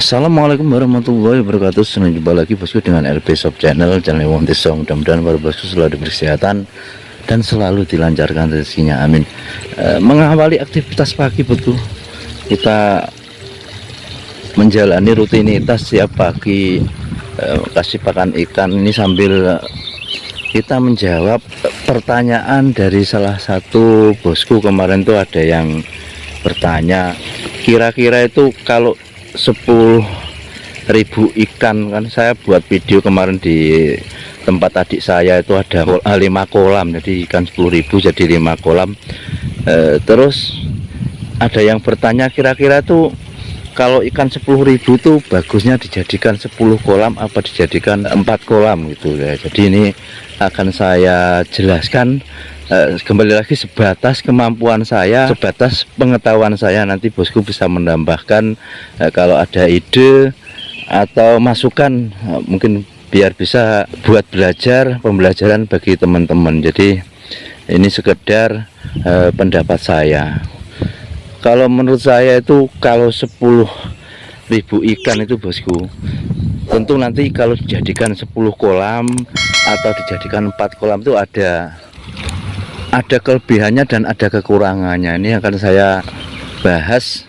Assalamualaikum warahmatullahi wabarakatuh. Senang jumpa lagi bosku dengan LP Shop Channel Wontisong. Mudah-mudahan para bosku selalu diberi kesehatan dan selalu dilancarkan rezekinya, amin. Mengawali aktivitas pagi bosku, kita menjalani rutinitas setiap pagi, kasih pakan ikan ini sambil kita menjawab pertanyaan dari salah satu bosku. Kemarin tuh ada yang bertanya, kira-kira itu kalau 10.000 ikan, kan saya buat video kemarin di tempat adik saya itu ada 5 kolam, jadi ikan 10.000 jadi 5 kolam. Terus ada yang bertanya, kira-kira tuh kalau ikan 10.000 tuh bagusnya dijadikan 10 kolam apa dijadikan 4 kolam gitu ya. Jadi ini akan saya jelaskan, kembali lagi sebatas kemampuan saya, sebatas pengetahuan saya. Nanti bosku bisa menambahkan kalau ada ide atau masukan, mungkin biar bisa buat pembelajaran bagi teman-teman. Jadi ini sekedar pendapat saya. Kalau menurut saya itu kalau 10.000 ikan itu bosku, tentu nanti kalau dijadikan 10 kolam atau dijadikan 4 kolam itu ada kelebihannya dan ada kekurangannya. Ini akan saya bahas,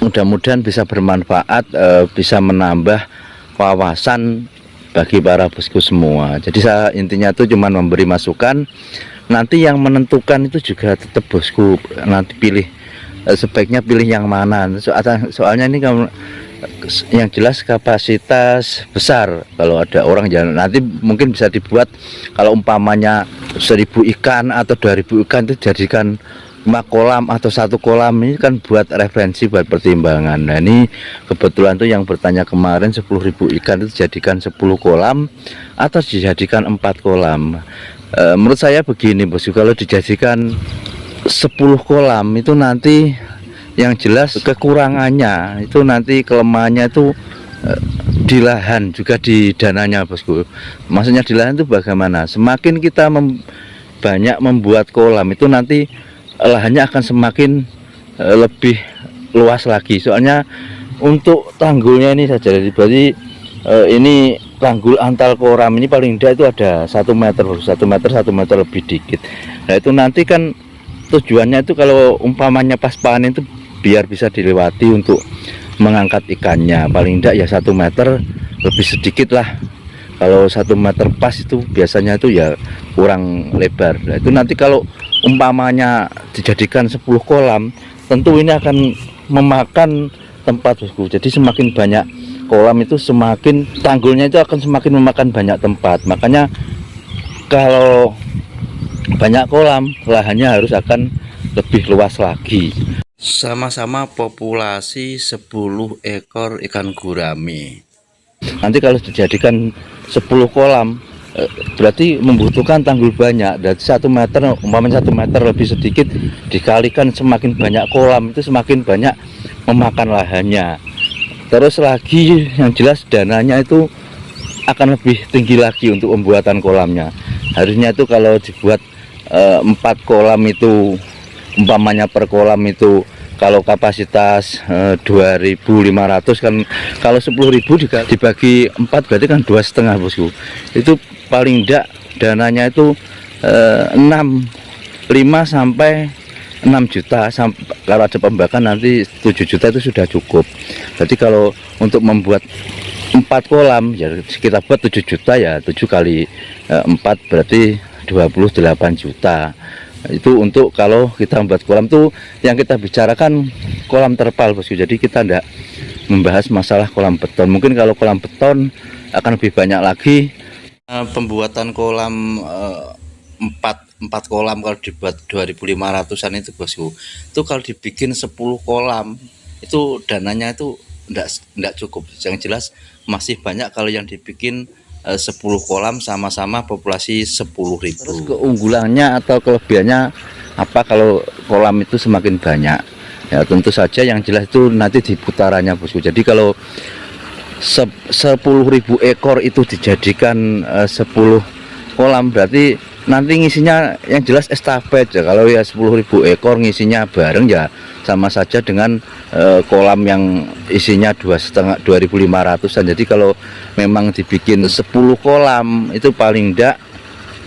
mudah-mudahan bisa bermanfaat, bisa menambah wawasan bagi para bosku semua. Jadi saya intinya itu cuma memberi masukan, nanti yang menentukan itu juga tetap bosku. Nanti pilih, sebaiknya pilih yang mana. Soalnya ini yang jelas kapasitas besar. Kalau ada orang jangan, nanti mungkin bisa dibuat kalau umpamanya 1.000 ikan atau 2.000 ikan itu jadikan 5 kolam atau 1 kolam. Ini kan buat referensi, buat pertimbangan. Nah ini kebetulan tuh yang bertanya kemarin 10.000 ikan itu jadikan 10 kolam atau dijadikan 4 kolam. Menurut saya begini bosku, kalau dijadikan 10 kolam itu nanti yang jelas kekurangannya itu nanti kelemahannya itu di lahan, juga di dananya bosku. Maksudnya di lahan itu bagaimana, semakin kita banyak membuat kolam itu nanti lahannya akan semakin lebih luas lagi. Soalnya untuk tanggulnya ini saja, berarti ini tanggul antar kolam ini paling tidak itu ada 1 meter, 1 meter lebih dikit. Nah itu nanti kan tujuannya itu kalau umpamanya pas panen itu biar bisa dilewati untuk mengangkat ikannya, paling tidak ya 1 meter lebih sedikit lah. Kalau 1 meter pas itu biasanya itu ya kurang lebar. Nah itu nanti kalau umpamanya dijadikan 10 kolam, tentu ini akan memakan tempat bosku. Jadi semakin banyak kolam itu semakin tanggulnya itu akan semakin memakan banyak tempat. Makanya kalau banyak kolam, lahannya harus akan lebih luas lagi. Sama-sama populasi 10 ekor ikan gurame. Nanti kalau dijadikan 10 kolam, berarti membutuhkan tanggul banyak. Dari 1 meter, umpamanya 1 meter lebih sedikit dikalikan semakin banyak kolam, itu semakin banyak memakan lahannya. Terus lagi yang jelas dananya itu akan lebih tinggi lagi untuk pembuatan kolamnya. Harusnya itu kalau dibuat 4 kolam itu, umpamanya per kolam itu kalau kapasitas 2.500 kan, kalau 10.000 dibagi 4 berarti kan 2,5 bosku. Itu paling tidak dananya itu 5 sampai 6 juta, kalau ada pembakan nanti 7 juta itu sudah cukup. Jadi kalau untuk membuat 4 kolam ya kita buat 7 juta, ya 7 kali 4 berarti 28 juta. Itu untuk kalau kita membuat kolam tuh, yang kita bicarakan kolam terpal bosku. Jadi kita tidak membahas masalah kolam beton. Mungkin kalau kolam beton akan lebih banyak lagi. Pembuatan kolam 4 kolam kalau dibuat 2.500-an itu bosku, itu kalau dibikin 10 kolam itu dananya itu enggak cukup. Yang jelas masih banyak kalau yang dibikin 10 kolam sama-sama populasi 10.000. Terus keunggulannya atau kelebihannya apa kalau kolam itu semakin banyak? Ya tentu saja yang jelas itu nanti di putarannya bosku. Jadi kalau 10.000 ekor itu dijadikan 10 kolam, berarti nanti ngisinya yang jelas estafet ya. Kalau ya 10.000 ekor ngisinya bareng ya sama saja dengan kolam yang isinya 2.500-an. Jadi kalau memang dibikin 10 kolam itu paling enggak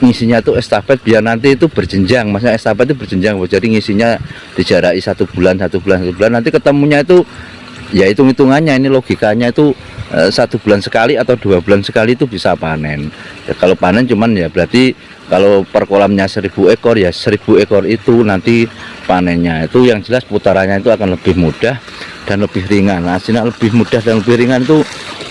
ngisinya itu estafet, biar nanti itu berjenjang. Maksudnya estafet itu berjenjang, jadi ngisinya dijaraki 1 bulan, 1 bulan, 1 bulan, nanti ketemunya itu ya hitung-hitungannya, ini logikanya itu 1 bulan sekali atau 2 bulan sekali itu bisa panen ya. Kalau panen cuman ya berarti kalau per kolamnya 1.000 ekor ya 1.000 ekor itu nanti panennya itu yang jelas putarannya itu akan lebih mudah dan lebih ringan. Hasilnya lebih mudah dan lebih ringan itu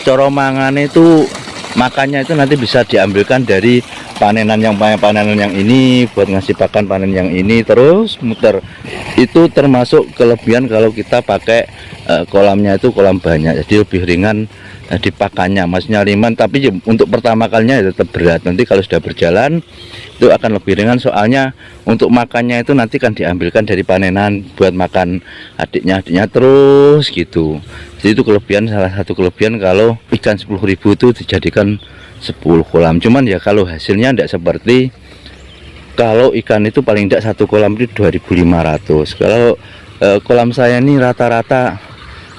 cara mangane itu, makannya itu nanti bisa diambilkan dari panenan yang ini buat ngasih pakan panen yang ini terus muter. Itu termasuk kelebihan kalau kita pakai kolamnya itu kolam banyak, jadi lebih ringan dipakannya, maksudnya ringan. Tapi untuk pertama kalinya ya tetap berat, nanti kalau sudah berjalan itu akan lebih ringan, soalnya untuk makannya itu nanti kan diambilkan dari panenan buat makan adiknya terus gitu. Jadi itu kelebihan, salah satu kelebihan kalau ikan 10.000 itu dijadikan 10 kolam. Cuman ya kalau hasilnya tidak seperti kalau ikan itu paling tidak 1 kolam itu 2.500. Kalau kolam saya ini rata-rata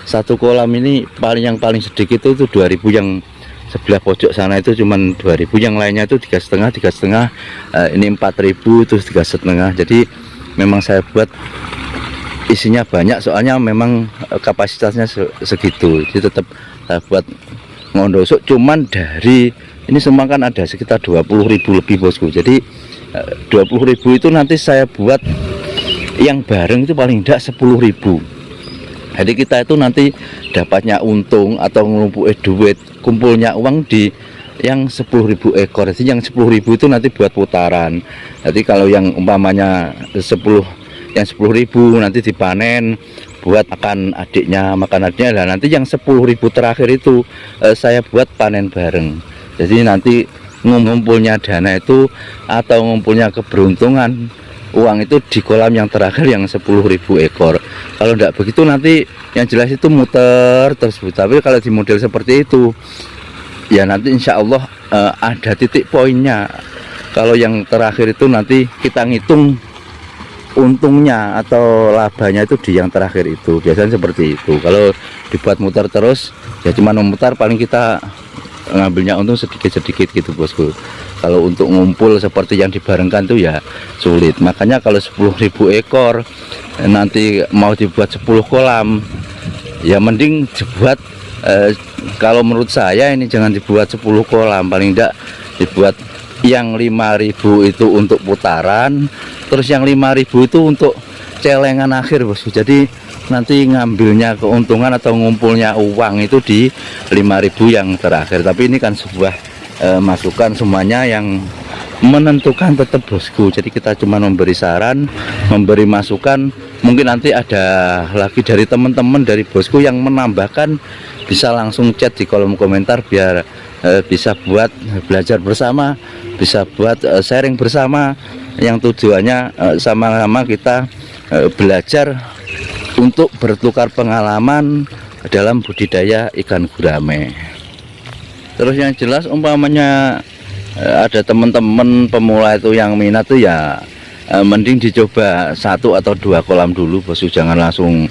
1 kolam ini yang paling sedikit itu 2.000, yang sebelah pojok sana itu cuman 2.000, yang lainnya itu 3,5, ini 4.000 terus 3,5. Jadi memang saya buat isinya banyak, soalnya memang kapasitasnya segitu, jadi tetap saya buat ngondosok. Cuman dari ini semua kan ada sekitar 20.000 lebih bosku, jadi 20.000 itu nanti saya buat yang bareng itu paling tidak 10.000. Jadi kita itu nanti dapatnya untung atau ngelumpukin duit, kumpulnya uang di yang 10.000 ekor. Jadi yang 10.000 itu nanti buat putaran. Jadi kalau yang umpamanya 10 nanti dipanen buat makan adiknya, lah nanti yang 10.000 terakhir itu saya buat panen bareng. Jadi nanti ngumpulnya dana itu atau ngumpulnya keberuntungan uang itu di kolam yang terakhir yang 10.000 ekor. Kalau tidak begitu nanti yang jelas itu muter terus. Tapi kalau di model seperti itu ya nanti insya Allah ada titik poinnya. Kalau yang terakhir itu nanti kita ngitung untungnya atau labanya itu di yang terakhir itu, biasanya seperti itu. Kalau dibuat muter terus ya cuma memutar, paling kita ngambilnya untung sedikit-sedikit gitu bosku. Kalau untuk ngumpul seperti yang dibarengkan tuh ya sulit. Makanya kalau 10.000 ekor nanti mau dibuat 10 kolam ya mending dibuat kalau menurut saya ini jangan dibuat 10 kolam, paling tidak dibuat yang 5.000 itu untuk putaran, terus yang 5.000 itu untuk celengan akhir bosku. Jadi nanti ngambilnya keuntungan atau ngumpulnya uang itu di 5.000 yang terakhir. Tapi ini kan sebuah masukan, semuanya yang menentukan tetap bosku. Jadi kita cuma memberi saran, memberi masukan. Mungkin nanti ada lagi dari teman-teman dari bosku yang menambahkan, bisa langsung chat di kolom komentar biar bisa buat belajar bersama, bisa buat sharing bersama, yang tujuannya sama-sama kita belajar untuk bertukar pengalaman dalam budidaya ikan gurame. Terus yang jelas umpamanya ada teman-teman pemula itu yang minat tuh ya mending dicoba 1 atau 2 kolam dulu bosku, jangan langsung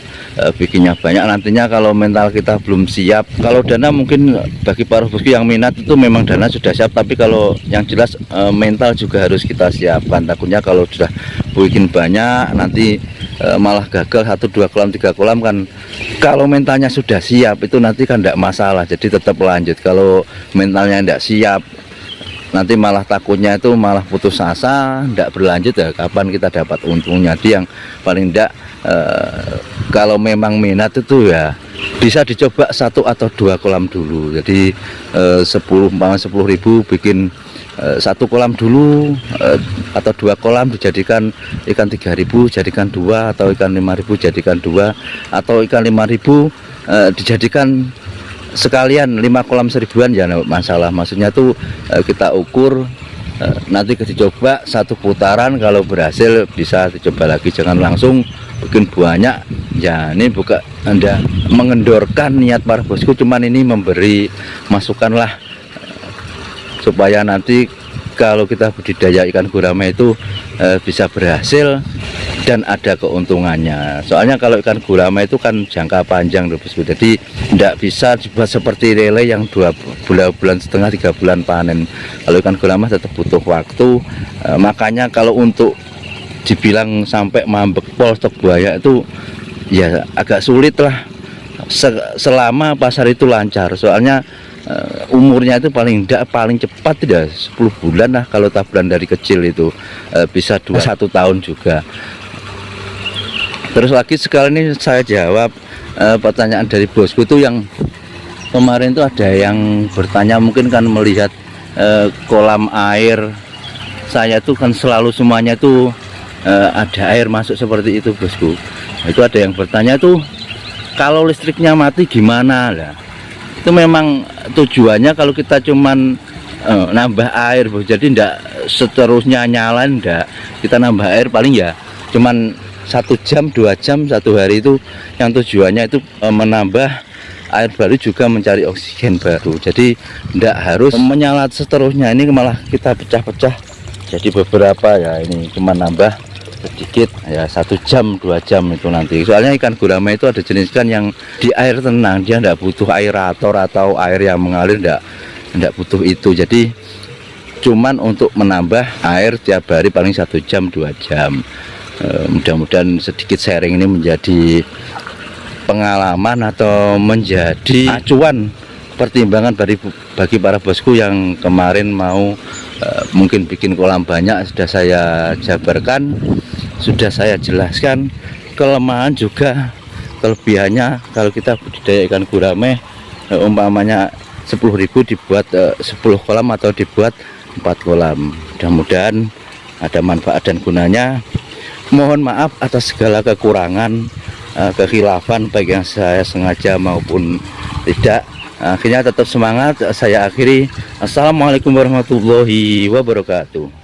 bikinnya banyak. Nantinya kalau mental kita belum siap, kalau dana mungkin bagi para bosku yang minat itu memang dana sudah siap, tapi kalau yang jelas mental juga harus kita siapkan. Takutnya kalau sudah bikin banyak nanti malah gagal 1, 2 kolam, 3 kolam kan. Kalau mentalnya sudah siap itu nanti kan tidak masalah, jadi tetap lanjut. Kalau mentalnya tidak siap nanti malah takutnya itu malah putus asa, tidak berlanjut ya kapan kita dapat untungnya. Jadi yang paling tidak kalau memang minat itu ya bisa dicoba 1 atau 2 kolam dulu. Jadi 10.000 bikin 1 kolam dulu atau 2 kolam dijadikan ikan 3.000 jadikan 2, atau ikan 5.000 jadikan 2, atau ikan 5.000 dijadikan sekalian 5 kolam 1.000-an ya masalah. Maksudnya tuh kita ukur nanti dicoba 1 putaran, kalau berhasil bisa dicoba lagi, jangan langsung bikin banyak ya. Ini bukan Anda mengendorkan niat para bosku, cuman ini memberi masukan lah supaya nanti kalau kita budidaya ikan gurame itu bisa berhasil dan ada keuntungannya. Soalnya kalau ikan gurame itu kan jangka panjang bosku, jadi tidak bisa dibuat seperti lele yang 2 bulan setengah 3 bulan panen. Kalau ikan gurame tetap butuh waktu, makanya kalau untuk dibilang sampai mambek pol atau buaya itu ya agak sulit lah selama pasar itu lancar. Soalnya umurnya itu paling cepat tidak 10 bulan lah kalau taburan dari kecil itu, bisa 1 tahun juga. Terus lagi sekali ini saya jawab pertanyaan dari bosku tuh yang kemarin tuh ada yang bertanya, mungkin kan melihat kolam air saya tuh kan selalu semuanya tuh ada air masuk seperti itu bosku. Itu ada yang bertanya tuh kalau listriknya mati gimana lah. Itu memang tujuannya kalau kita cuman nambah air bos, jadi ndak seterusnya nyala, ndak, kita nambah air paling ya cuman 1 jam 2 jam 1 hari itu, yang tujuannya itu menambah air baru juga mencari oksigen baru. Jadi ndak harus menyala seterusnya, ini malah kita pecah-pecah jadi beberapa ya, ini cuma nambah sedikit ya 1 jam 2 jam itu nanti. Soalnya ikan gurame itu ada jenis ikan yang di air tenang, dia tidak butuh aerator atau air yang mengalir, tidak butuh itu. Jadi cuman untuk menambah air tiap hari paling 1 jam 2 jam. Mudah-mudahan sedikit sharing ini menjadi pengalaman atau menjadi acuan pertimbangan bagi para bosku yang kemarin mau mungkin bikin kolam banyak. Sudah saya jabarkan, sudah saya jelaskan kelemahan juga kelebihannya kalau kita budidaya ikan gurame. Umpamanya 10.000 dibuat 10 kolam atau dibuat 4 kolam. Mudah-mudahan ada manfaat dan gunanya. Mohon maaf atas segala kekurangan, kekhilafan baik yang saya sengaja maupun tidak. Akhirnya tetap semangat, saya akhiri. Assalamualaikum warahmatullahi wabarakatuh.